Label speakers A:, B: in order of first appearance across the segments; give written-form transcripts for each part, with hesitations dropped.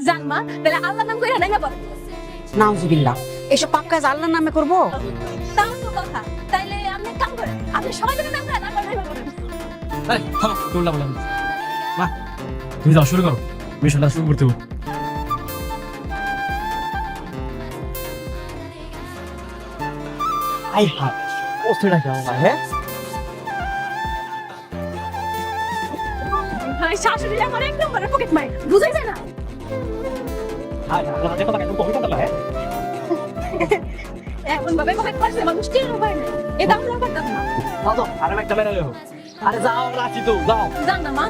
A: জান মা, তাহলে আল্লাহ নাম কইরা নাই না পড়ে।
B: নাউজুবিল্লাহ, এসব পাপ কাজ আল্লাহর নামে করব?
A: তাও তো কথা। তাইলে আপনি এক কাম করেন, আপনি সবাই মিলে নাম করেন, আল্লাহ নাম করেন।
C: এই থামো, তোমরা বললাম মা, তুমি যাও শুরু করো, মিশনটা শুরু করতে হবে।
D: আই হা ওস্তেটা কেমন হয় হ্যাঁ?
A: ভাই শাশুড়ি আমার এক নম্বরের পকেট মার, বুঝাই যায় না?
D: হাই আল্লাহ দেখো তাকে তুমি কবিতা বলা হ্যাঁ?
A: এখন ভাবে পকেট মারছে মানুষ টের পায় না। এটা আমরা করতাম না।
D: দাও আরে একটা মেরে লেও। আরে যাও রাখি তো যাও।
A: জান না মা।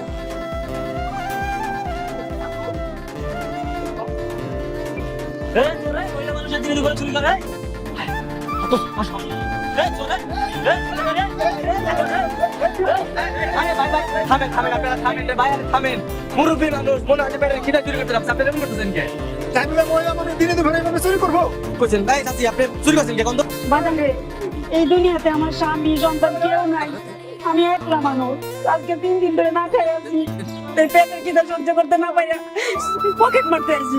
D: এই চোরে কইলা মানুষের দিনে করে চুরি করে তো আসো এই চোরে আরে ভাই ভাই থামেন থামেন আপনারা থামেন রে ভাই আরে থামেন মুরব্বি মানুষ মনে হয় বেড়ে খিদা চুরি করতে আপনি এমন করতেছেন কে
E: তাইলে মহিলা মানে দিনে দুপুরে এভাবে চুরি করবো?
D: কইছেন ভাই চাচি আপনি চুরি করছেন কে কোন
B: বাজারে এই দুনিয়াতে আমার স্বামী সন্তান কেউ নাই, আমি একলা মানুষ। আজকে 3 দিন ধরে না খাই আছি, এই পেটের খিদা সহ্য করতে না পাইরা পকেট মারতে আছি।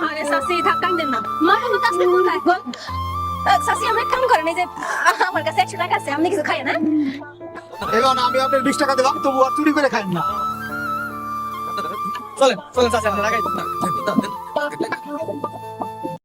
A: আরে শাশি থাক কান্দেন না। মা তুমি কাছে কোথায় গো? শাশি আমরা এক কাম করেন, এই যে আমার কাছে 100 টাকা আছে, আপনি কিছু খাইয়েন না?
E: এখন আমি আপনার 20 টাকা দিলাম, তবু আর চুরি করে খাইন না।
D: চলেন চলেন চাচি আপনারা লাগাই